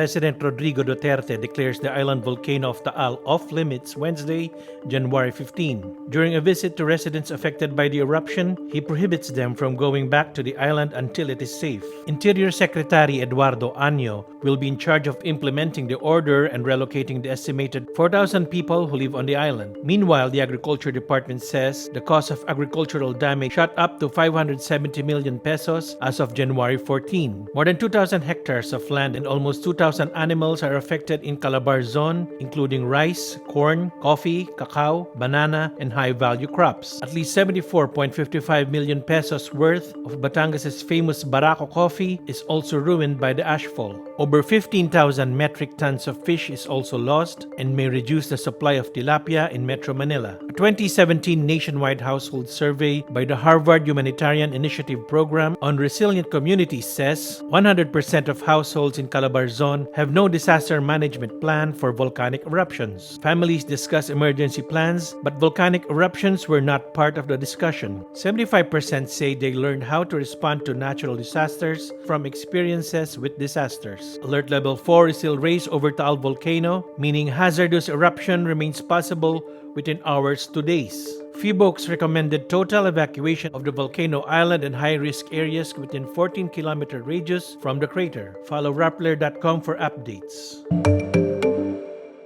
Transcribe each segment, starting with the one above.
President Rodrigo Duterte declares the island volcano of Taal off-limits Wednesday, January 15. During a visit to residents affected by the eruption, he prohibits them from going back to the island until it is safe. Interior Secretary Eduardo Año will be in charge of implementing the order and relocating the estimated 4,000 people who live on the island. Meanwhile, the Agriculture Department says the cost of agricultural damage shot up to 570 million pesos as of January 14. More than 2,000 hectares of land and almost 2,000 animals are affected in Calabar Zone, including rice, corn, coffee, cacao, banana, and high-value crops. At least 74.55 million pesos worth of Batangas' famous Barako coffee is also ruined by the ashfall. Over 15,000 metric tons of fish is also lost and may reduce the supply of tilapia in Metro Manila. A 2017 nationwide household survey by the Harvard Humanitarian Initiative Program on Resilient Communities says 100% of households in Calabar Zone have no disaster management plan for volcanic eruptions. Families discuss emergency plans, but volcanic eruptions were not part of the discussion. 75% say they learned how to respond to natural disasters from experiences with disasters. Alert level 4 is still raised over Taal Volcano, meaning hazardous eruption remains possible within hours to days. PHIVOLCS recommended total evacuation of the volcano island and high-risk areas within 14-kilometer radius from the crater. Follow Rappler.com for updates.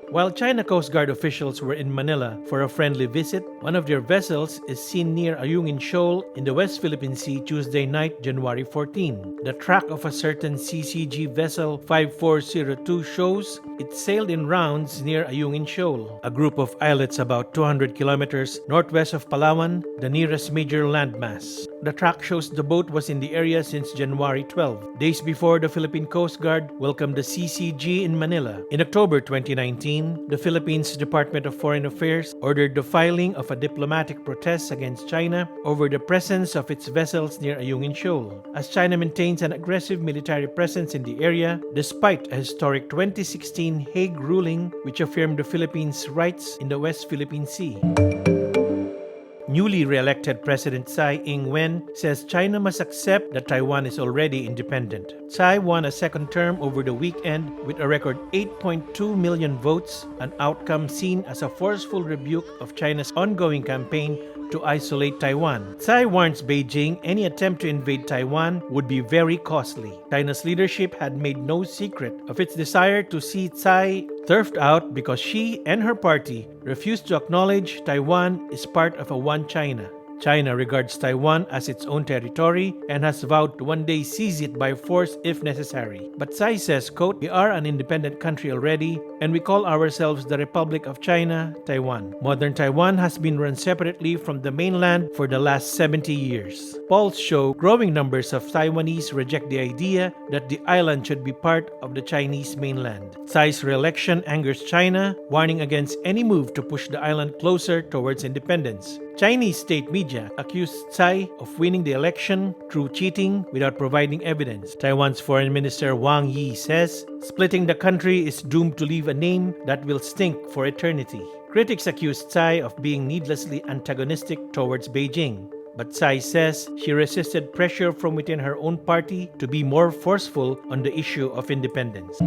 While China Coast Guard officials were in Manila for a friendly visit, one of their vessels is seen near Ayungin Shoal in the West Philippine Sea Tuesday night, January 14. The track of a certain CCG vessel 5402 shows it sailed in rounds near Ayungin Shoal, a group of islets about 200 kilometers northwest of Palawan, the nearest major landmass. The track shows the boat was in the area since January 12, days before the Philippine Coast Guard welcomed the CCG in Manila. In October 2019, the Philippines Department of Foreign Affairs ordered the filing of a diplomatic protest against China over the presence of its vessels near Ayungin Shoal, as China maintains an aggressive military presence in the area despite a historic 2016 Hague ruling which affirmed the Philippines' rights in the West Philippine Sea. Newly re-elected President Tsai Ing-wen says China must accept that Taiwan is already independent. Tsai won a second term over the weekend with a record 8.2 million votes, an outcome seen as a forceful rebuke of China's ongoing campaign to isolate Taiwan. Tsai warns Beijing any attempt to invade Taiwan would be very costly. China's leadership had made no secret of its desire to see Tsai turfed out because she and her party refused to acknowledge Taiwan is part of a one China. China regards Taiwan as its own territory and has vowed to one day seize it by force if necessary. But Tsai says, quote, "We are an independent country already, and we call ourselves the Republic of China, Taiwan. Modern Taiwan has been run separately from the mainland for the last 70 years. Polls show growing numbers of Taiwanese reject the idea that the island should be part of the Chinese mainland. Tsai's re-election angers China, warning against any move to push the island closer towards independence. Chinese state media accused Tsai of winning the election through cheating without providing evidence. Taiwan's Foreign Minister Wang Yi says splitting the country is doomed to leave a name that will stink for eternity. Critics accuse Tsai of being needlessly antagonistic towards Beijing. But Tsai says she resisted pressure from within her own party to be more forceful on the issue of independence.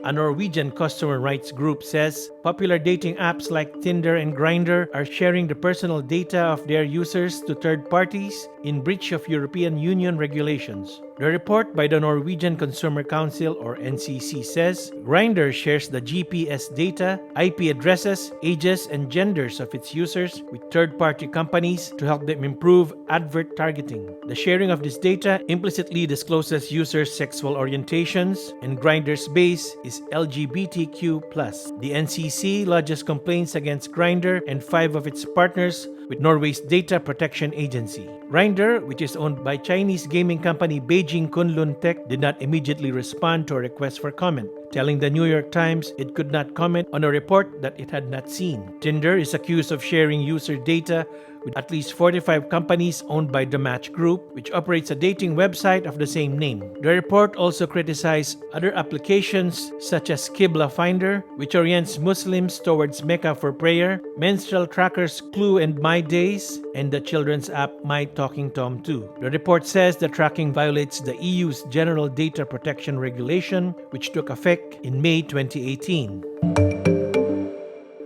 A Norwegian customer rights group says popular dating apps like Tinder and Grindr are sharing the personal data of their users to third parties in breach of European Union regulations. The report by the Norwegian Consumer Council, or NCC, says Grindr shares the GPS data, IP addresses, ages, and genders of its users with third-party companies to help them improve advert targeting. The sharing of this data implicitly discloses users' sexual orientations, and Grindr's base is LGBTQ+. The NCC lodges complaints against Grindr and 5 of its partners with Norway's Data Protection Agency. Grindr, which is owned by Chinese gaming company Beijing Kunlun Tech, did not immediately respond to a request for comment, telling the New York Times it could not comment on a report that it had not seen. Tinder is accused of sharing user data with at least 45 companies owned by the Match Group, which operates a dating website of the same name. The report also criticized other applications such as Qibla Finder, which orients Muslims towards Mecca for prayer, menstrual trackers Clue and My Days, and the children's app My Talking Tom 2. The report says the tracking violates the EU's General Data Protection Regulation, which took effect in May 2018.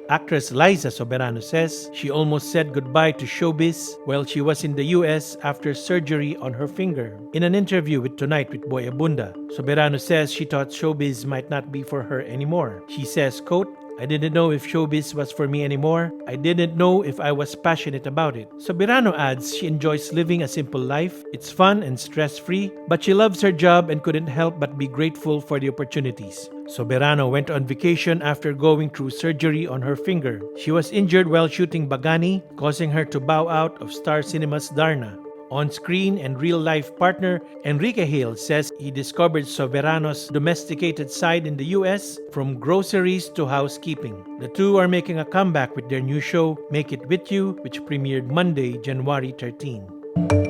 Actress Liza Soberano says she almost said goodbye to showbiz while she was in the US after surgery on her finger. In an interview with Tonight with Boy Abunda, Soberano says she thought showbiz might not be for her anymore. She says, quote, "I didn't know if showbiz was for me anymore. I didn't know if I was passionate about it." Soberano adds she enjoys living a simple life. It's fun and stress-free, but she loves her job and couldn't help but be grateful for the opportunities. Soberano went on vacation after going through surgery on her finger. She was injured while shooting Bagani, causing her to bow out of Star Cinema's Darna. On-screen and real-life partner Enrique Hale says he discovered Soberano's domesticated side in the US, from groceries to housekeeping. The two are making a comeback with their new show, Make It With You, which premiered Monday, January 13.